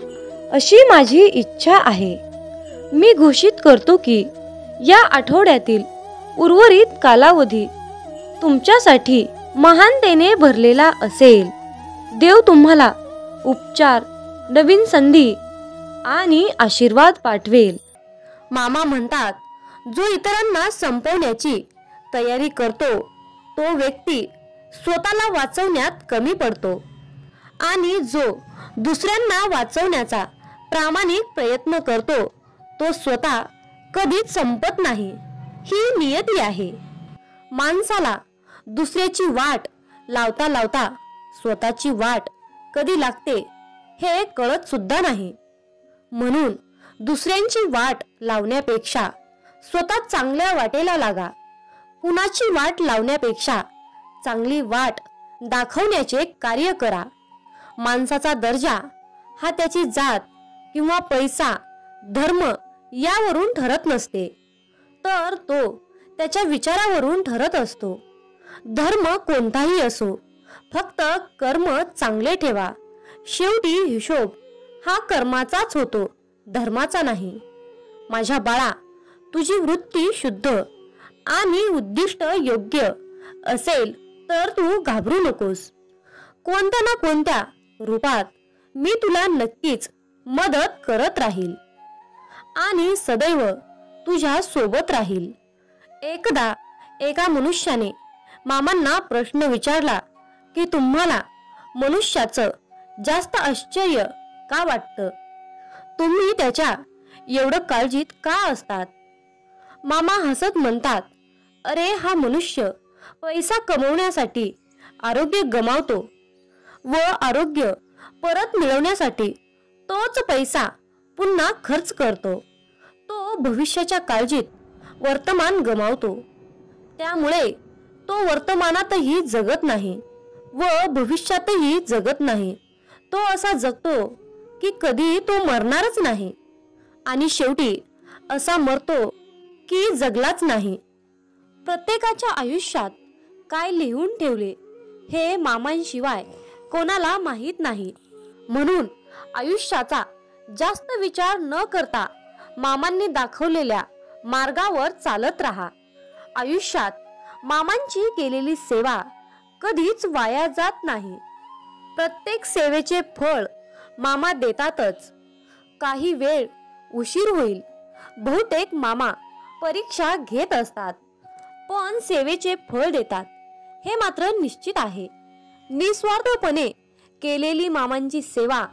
अशी माझी इच्छा आहे. मी घोषित करतो की या आठवड्यातील उर्वरित कालावधी तुमच्यासाठी महानतेने भरलेला असेल. देव तुम्हाला उपचार, नवीन संधी आणि आशीर्वाद पाठवेल. मामा म्हणतात, जो इतरांना संपवण्याची तयारी करतो तो व्यक्ती स्वतःला वाचवण्यात कमी पडतो आणि जो दुसऱ्यांना वाचवण्याचा प्रामाणिक प्रयत्न करतो तो स्वतः कधीच संपत नाही. ही नियती आहे. माणसाला दुसऱ्याची वाट लावता लावता स्वतःची वाट कधी लागते हे कळत सुद्धा नाही. म्हणून दुसऱ्यांची वाट लावण्यापेक्षा स्वतः चांगल्या वाटेला लागा. कुणाची वाट लावण्यापेक्षा चांगली वाट दाखवण्याचे कार्य करा. माणसाचा दर्जा हा त्याची जात किंवा पैसा, धर्म यावरून ठरत नसते, तर तो त्याच्या विचारावरून ठरत असतो. धर्म कोणताही असो, फक्त कर्म चांगले ठेवा. शेवटी हिशोब हा कर्माचाच होतो, धर्माचा नाही. माझ्या बाळा, तुझी वृत्ती शुद्ध आणि उद्दिष्ट योग्य असेल तर तू घाबरू नकोस. कोणत्या ना कोणत्या रूपात मी तुला नक्कीच मदत करत राहील आणि सदैव तुझ्या सोबत राहील. एकदा एका मनुष्याने मामांना प्रश्न विचारला की तुम्हाला मनुष्याचं जास्त आश्चर्य का वाटतं? तुम्ही त्याच्या एवढं काळजीत का असतात? मामा हसत म्हणतात, अरे हा मनुष्य पैसा कमवण्यासाठी आरोग्य गमावतो व आरोग्य परत मिळवण्यासाठी तोच पैसा पुन्हा खर्च करतो. तो भविष्याच्या काळजीत वर्तमान गमावतो. त्यामुळे तो वर्तमानातही जगत नाही व भविष्यातही जगत नाही. तो असा जगतो की कधी तो मरणारच नाही आणि शेवटी असा मरतो की जगलाच नाही. प्रत्येकाच्या आयुष्यात काय लिहून ठेवले हे मामांशिवाय कोणाला माहीत नाही. म्हणून आयुष्याचा जास्त विचार न करता मामांनी दाखवलेल्या मार्गावर चालत राहा. आयुष्यात मामांची केलेली सेवा कधीच वाया जात नाही. प्रत्येक सेवेचे फळ मामा देतातच. काही वेळ उशीर होईल, बहुतेक मामा परीक्षा घेत असतात, पण सेवेचे फळ देतात हे मात्र निश्चित आहे. निस्वार्थपणे केलेली मामांची सेवा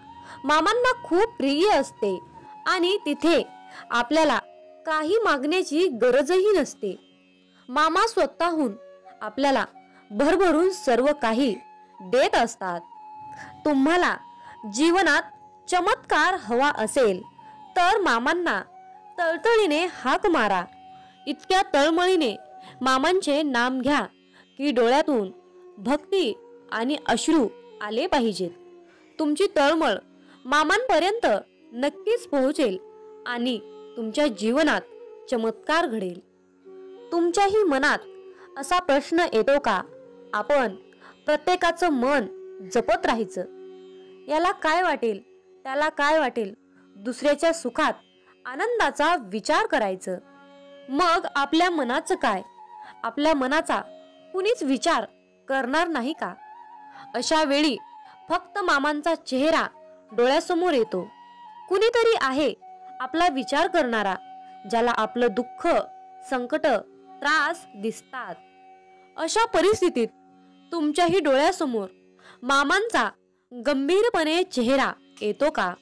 मामांना खूप प्रिय असते आणि तिथे आपल्याला काही मागण्याची गरजही नसते. मामा स्वतःहून आपल्याला भरभरून सर्व काही देत असतात. तुम्हाला जीवनात चमत्कार हवा असेल तर मामांना तळतळीने हाक मारा. इतक्या तळमळीने मामांचे नाम घ्या की डोळ्यातून भक्ती आणि अश्रू आले पाहिजेत. तुमची तळमळ मामांपर्यंत नक्कीच पोहोचेल आणि तुमच्या जीवनात चमत्कार घडेल. तुमच्याही मनात असा प्रश्न येतो का, आपण प्रत्येकाचं मन जपत राहायचं? याला काय वाटेल, त्याला काय वाटेल, दुसऱ्याच्या सुखात आनंदाचा विचार करायचं. मग आपल्या मनाचं काय? आपल्या मनाचा कुणीच विचार करणार नाही का? अशा वेळी फक्त मामांचा चेहरा डोळ्यासमोर येतो. कुणीतरी आहे आपला विचार करणारा, ज्याला आपलं दुःख, संकट त्रास दिसतात. अशा परिस्थितीत तुमच्याही डोळ्यासमोर मामांचा गंभीरपणे चेहरा येतो का?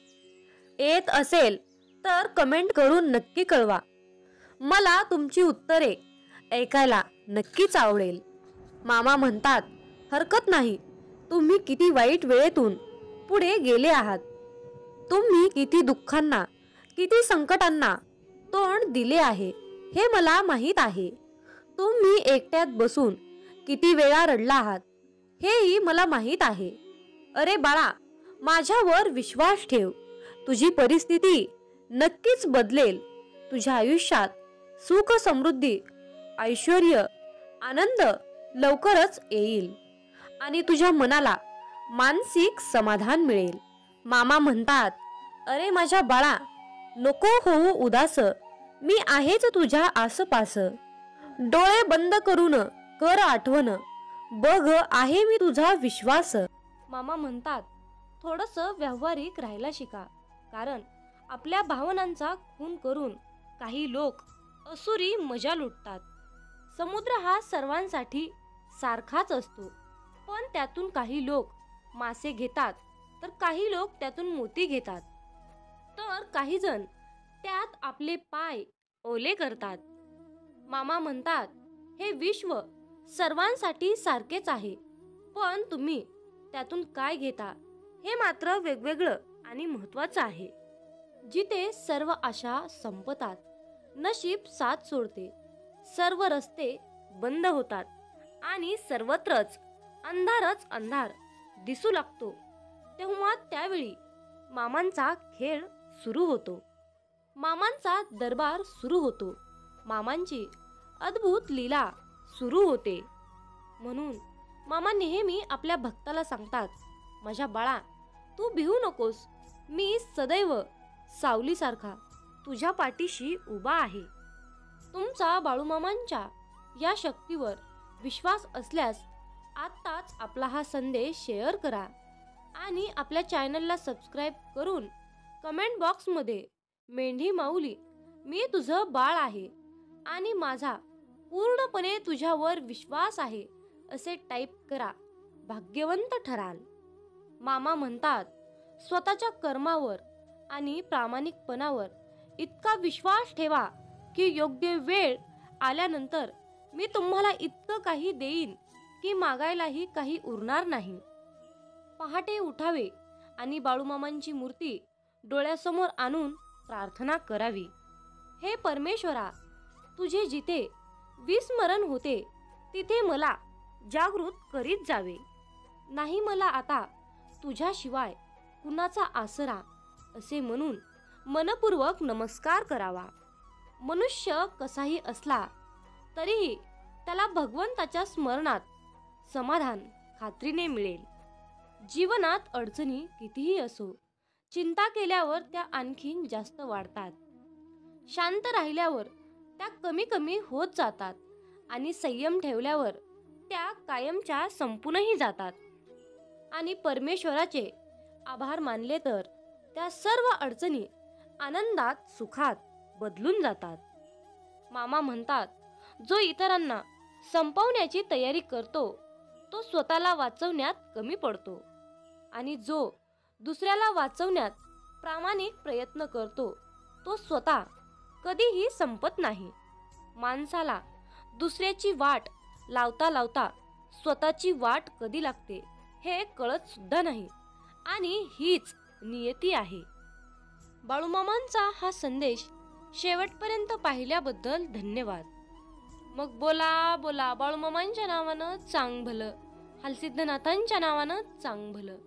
येत असेल तर कमेंट करून नक्की कळवा. मला तुमची उत्तरे ऐकायला नक्कीच आवडेल. मामा म्हणतात, हरकत नाही, तुम्ही किती वाईट वेळेतून पुढे गेले आहात. तुम्ही किती दुःखांना, किती संकटांना तोंड दिले आहे हे मला माहीत आहे. तुम्ही एकट्यात बसून किती वेळा रडला आहात हेही मला माहीत आहे. अरे बाळा, माझ्यावर विश्वास ठेव. तुझी परिस्थिती नक्कीच बदलेल. तुझ्या आयुष्यात सुख, समृद्धी, ऐश्वर्य, आनंद लवकरच येईल आणि तुझ्या मनाला मानसिक समाधान मिळेल. मामा म्हणतात, अरे माझ्या बाळा, नको होऊ उदास, मी आहेच तुझ्या आसपास. डोळे बंद करून कर आठवण, बघ आहे मी तुझा विश्वास. मामा म्हणतात, थोडंसं व्यावहारिक राहायला शिका, कारण आपल्या भावनांचा खून करून काही लोक असुरी मजा लुटतात. समुद्र हा सर्वांसाठी सारखाच असतो, पण त्यातून काही लोक मासे घेतात तर काही लोक त्यातून मोती घेतात, तर काही जण त्यात आपले पाय ओले करतात. मामा म्हणतात, हे विश्व सर्वांसाठी सारखेच आहे, पण तुम्ही त्यातून काय घेता हे मात्र वेगवेगळं आणि महत्त्वाचं आहे. जिथे सर्व आशा संपतात, नशीब साथ सोडते, सर्व रस्ते बंद होतात आणि सर्वत्रच अंधारच अंधार दिसू लागतो, तेव्हा त्यावेळी मामांचा खेळ सुरू होतो. मामांचा दरबार सुरू होतो. मामांची अद्भुत लीला सुरू होते. म्हणून मामा नेहमी आपल्या भक्ताला सांगतात, माझ्या बाळा, तू भिवू नकोस, मी सदैव सावलीसारखा तुझ्या पाठीशी उभा आहे. तुमचा बाळूमामांच्या या शक्तीवर विश्वास असल्यास आत्ताच आपला हा संदेश शेअर करा आणि आपल्या चॅनलला सबस्क्राईब करून कमेंट बॉक्समध्ये मेंढी माऊली, मी तुझं बाळ आहे आणि माझा पूर्णपणे तुझ्यावर विश्वास आहे असे टाईप करा. भाग्यवंत ठराल. मामा म्हणतात, स्वतःच्या कर्मावर आणि प्रामाणिकपणावर इतका विश्वास ठेवा की योग्य वेळ आल्यानंतर मी तुम्हाला इतकं काही देईन की मागायलाही काही उरणार नाही. पहाटे उठावे आणि बाळूमामांची मूर्ती डोळ्यासमोर आणून प्रार्थना करावी. हे परमेश्वरा, तुझे जिथे विस्मरण होते तिथे मला जागृत करीत जावे. नाही मला आता तुझ्याशिवाय कुणाचा आसरा असे म्हणून मनपूर्वक नमस्कार करावा. मनुष्य कसाही असला तरीही त्याला भगवंताच्या स्मरणात समाधान खात्रीने मिळेल. जीवनात अडचणी कितीही असो, चिंता केल्यावर त्या आणखीन जास्त वाढतात. शांत राहिल्यावर त्या कमी कमी होत जातात आणि संयम ठेवल्यावर त्या कायमच्या संपूनही जातात. आणि परमेश्वराचे आभार मानले तर त्या सर्व अडचणी आनंदात, सुखात बदलून जातात. मामा म्हणतात, जो इतरांना संपवण्याची तयारी करतो तो स्वतःला वाचवण्यात कमी पडतो आणि जो दुसऱ्याला वाचवण्यात प्रामाणिक प्रयत्न करतो तो स्वतः कधीही संपत नाही. माणसाला दुसऱ्याची वाट लावता लावता स्वतःची वाट कधी लागते हे कळत सुद्धा नाही आणि हीच नियती आहे. बाळूमामांचा हा संदेश शेवटपर्यंत पाहिल्याबद्दल धन्यवाद. मग बोला बोला बाळूमामांच्या नावानं चांग भलं, हालसिद्धनाथांच्या नावानं चांग भलं.